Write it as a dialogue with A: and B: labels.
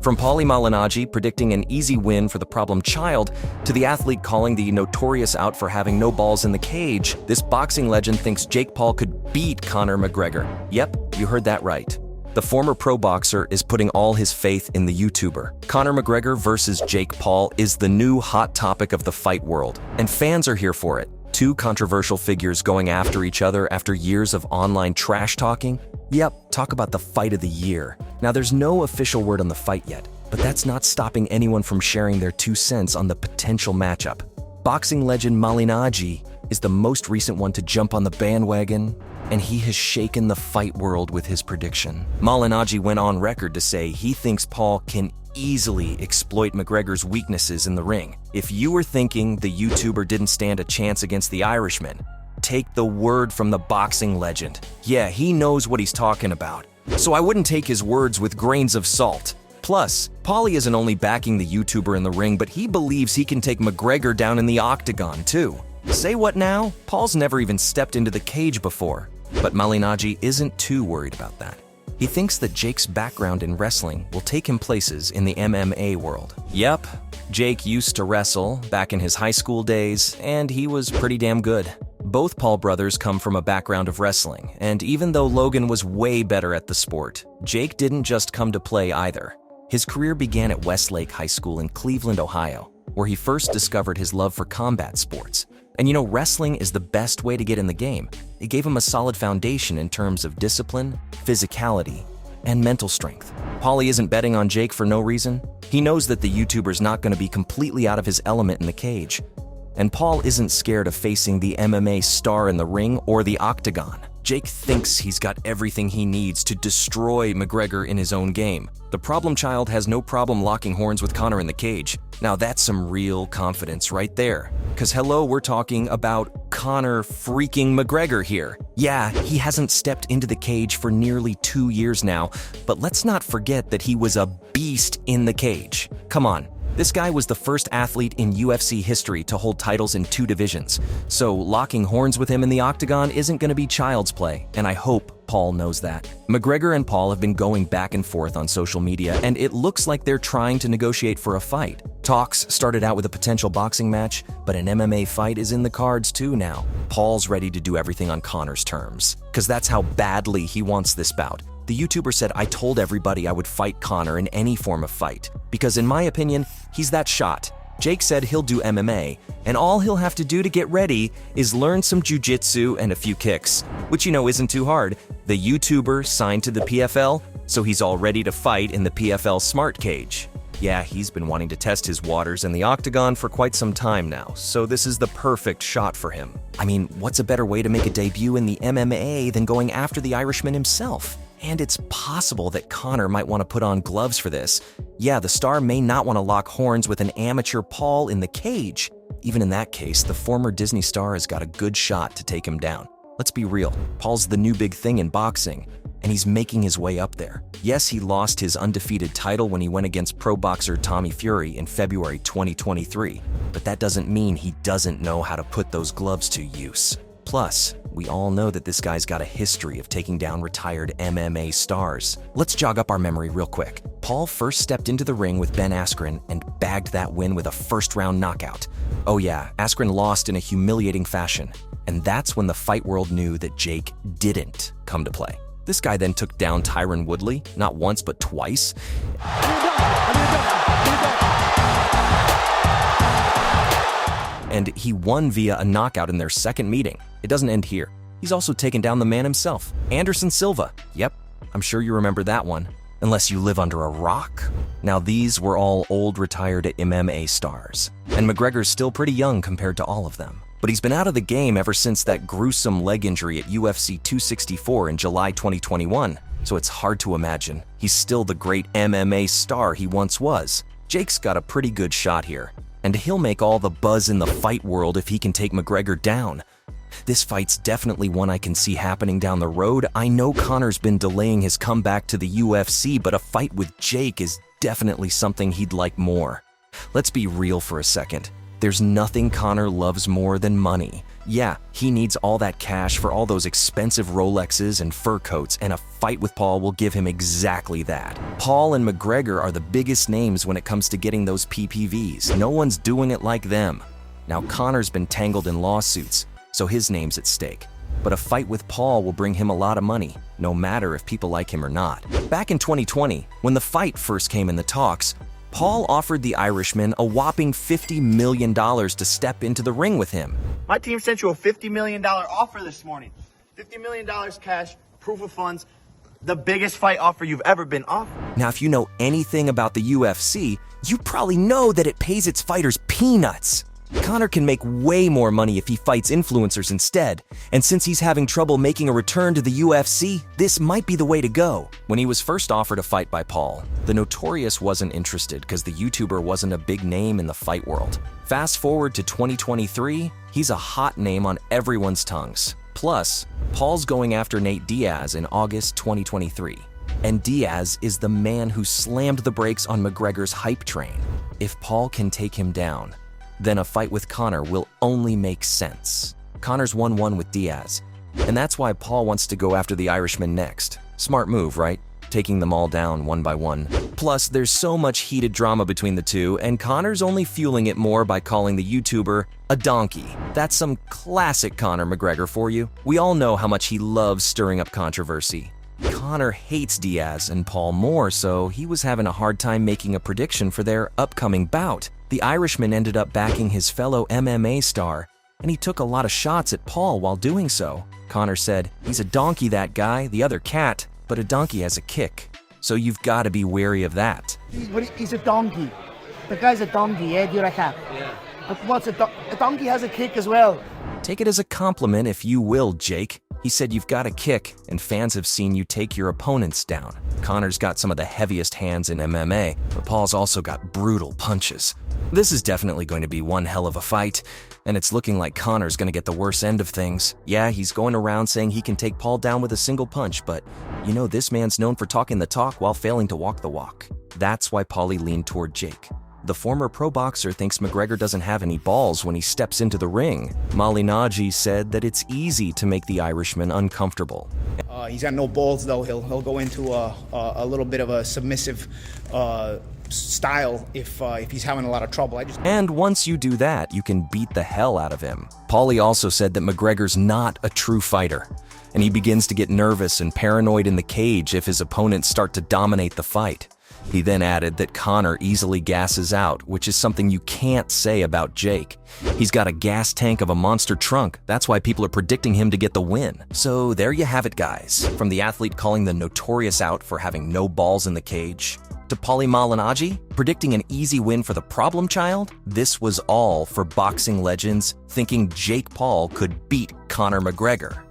A: From Paulie Malignaggi predicting an easy win for the problem child, to the athlete calling the notorious out for having no balls in the cage, this boxing legend thinks Jake Paul could beat Conor McGregor. Yep, you heard that right. The former pro boxer is putting all his faith in the YouTuber. Conor McGregor versus Jake Paul is the new hot topic of the fight world, and fans are here for it. Two controversial figures going after each other after years of online trash talking? Yep, talk about the fight of the year. Now, there's no official word on the fight yet, but that's not stopping anyone from sharing their 2 cents on the potential matchup. Boxing legend Malignaggi is the most recent one to jump on the bandwagon, and he has shaken the fight world with his prediction. Malignaggi went on record to say he thinks Paul can easily exploit McGregor's weaknesses in the ring. If you were thinking the YouTuber didn't stand a chance against the Irishman, take the word from the boxing legend. Yeah, he knows what he's talking about. So I wouldn't take his words with grains of salt. Plus, Paulie isn't only backing the YouTuber in the ring, but he believes he can take McGregor down in the octagon too. Say what now? Paul's never even stepped into the cage before. But Malignaggi isn't too worried about that. He thinks that Jake's background in wrestling will take him places in the MMA world. Yep, Jake used to wrestle back in his high school days, and he was pretty damn good. Both Paul brothers come from a background of wrestling, and even though Logan was way better at the sport, Jake didn't just come to play either. His career began at Westlake High School in Cleveland, Ohio, where he first discovered his love for combat sports. And you know, wrestling is the best way to get in the game. It gave him a solid foundation in terms of discipline, physicality, and mental strength. Paulie isn't betting on Jake for no reason. He knows that the YouTuber's not going to be completely out of his element in the cage. And Paul isn't scared of facing the MMA star in the ring or the octagon. Jake thinks he's got everything he needs to destroy McGregor in his own game. The problem child has no problem locking horns with Conor in the cage. Now that's some real confidence right there. Cause hello, we're talking about Conor freaking McGregor here. Yeah, he hasn't stepped into the cage for nearly 2 years now, but let's not forget that he was a beast in the cage. Come on. This guy was the first athlete in UFC history to hold titles in 2 divisions, so locking horns with him in the octagon isn't going to be child's play, and I hope Paul knows that. McGregor and Paul have been going back and forth on social media, and it looks like they're trying to negotiate for a fight. Talks started out with a potential boxing match, but an MMA fight is in the cards too now. Paul's ready to do everything on Conor's terms, because that's how badly he wants this bout. The YouTuber said, "I told everybody I would fight Conor in any form of fight, because in my opinion, he's that shot." Jake said he'll do MMA, and all he'll have to do to get ready is learn some jiu-jitsu and a few kicks, which you know isn't too hard. The YouTuber signed to the PFL, so he's all ready to fight in the PFL Smart Cage. Yeah, he's been wanting to test his waters in the octagon for quite some time now, so this is the perfect shot for him. I mean, what's a better way to make a debut in the MMA than going after the Irishman himself? And it's possible that Conor might want to put on gloves for this. Yeah, the star may not want to lock horns with an amateur Paul in the cage. Even in that case, the former Disney star has got a good shot to take him down. Let's be real, Paul's the new big thing in boxing, and he's making his way up there. Yes, he lost his undefeated title when he went against pro boxer Tommy Fury in February 2023, but that doesn't mean he doesn't know how to put those gloves to use. Plus, we all know that this guy's got a history of taking down retired MMA stars. Let's jog up our memory real quick. Paul first stepped into the ring with Ben Askren and bagged that win with a first-round knockout. Oh yeah, Askren lost in a humiliating fashion. And that's when the fight world knew that Jake didn't come to play. This guy then took down Tyron Woodley, not once but twice. And he won via a knockout in their second meeting. It doesn't end here. He's also taken down the man himself, Anderson Silva. Yep, I'm sure you remember that one, unless you live under a rock. Now these were all old retired MMA stars, and McGregor's still pretty young compared to all of them. But he's been out of the game ever since that gruesome leg injury at UFC 264 in July 2021, so it's hard to imagine he's still the great MMA star he once was. Jake's got a pretty good shot here, and he'll make all the buzz in the fight world if he can take McGregor down. This fight's definitely one I can see happening down the road. I know Conor's been delaying his comeback to the UFC, but a fight with Jake is definitely something he'd like more. Let's be real for a second. There's nothing Conor loves more than money, Yeah, he needs all that cash for all those expensive Rolexes and fur coats, and a fight with Paul will give him exactly that. Paul and McGregor are the biggest names when it comes to getting those PPVs. No one's doing it like them. Now, Conor's been tangled in lawsuits, so his name's at stake. But a fight with Paul will bring him a lot of money, no matter if people like him or not. Back in 2020, when the fight first came in the talks, Paul offered the Irishman a whopping $50 million to step into the ring with him.
B: My team sent you a $50 million offer this morning. $50 million cash, proof of funds, the biggest fight offer you've ever been offered.
A: Now, if you know anything about the UFC, you probably know that it pays its fighters peanuts. Conor can make way more money if he fights influencers instead, and since he's having trouble making a return to the UFC, this might be the way to go. When he was first offered a fight by Paul, the Notorious wasn't interested because the YouTuber wasn't a big name in the fight world. Fast forward to 2023, he's a hot name on everyone's tongues. Plus, Paul's going after Nate Diaz in August 2023. And Diaz is the man who slammed the brakes on McGregor's hype train. If Paul can take him down, then a fight with Conor will only make sense. Conor's 1-1 with Diaz, and that's why Paul wants to go after the Irishman next. Smart move, right? Taking them all down one by one. Plus, there's so much heated drama between the two, and Conor's only fueling it more by calling the YouTuber a donkey. That's some classic Conor McGregor for you. We all know how much he loves stirring up controversy. Conor hates Diaz and Paul more, so he was having a hard time making a prediction for their upcoming bout. The Irishman ended up backing his fellow MMA star, and he took a lot of shots at Paul while doing so. Conor said, "He's a donkey, that guy, the other cat, but a donkey has a kick. So you've got to be wary of that."
C: He's a donkey. The guy's a donkey, yeah, the other cat. Yeah. But what's a donkey has a kick as well.
A: Take it as a compliment if you will, Jake. He said you've got a kick, and fans have seen you take your opponents down. Conor's got some of the heaviest hands in MMA, but Paul's also got brutal punches. This is definitely going to be one hell of a fight, and it's looking like Conor's going to get the worst end of things. Yeah, he's going around saying he can take Paul down with a single punch, but you know this man's known for talking the talk while failing to walk the walk. That's why Paulie leaned toward Jake. The former pro boxer thinks McGregor doesn't have any balls when he steps into the ring. Molly Nagy said that it's easy to make the Irishman uncomfortable.
D: He's got no balls though. He'll go into a little bit of a submissive style if he's having a lot of trouble.
A: And once you do that, you can beat the hell out of him. Paulie also said that McGregor's not a true fighter, and he begins to get nervous and paranoid in the cage if his opponents start to dominate the fight. He then added that Conor easily gasses out, which is something you can't say about Jake. He's got a gas tank of a monster trunk. That's why people are predicting him to get the win. So there you have it, guys. From the athlete calling the Notorious out for having no balls in the cage, to Paulie Malignaggi predicting an easy win for the problem child, this was all for boxing legends thinking Jake Paul could beat Conor McGregor.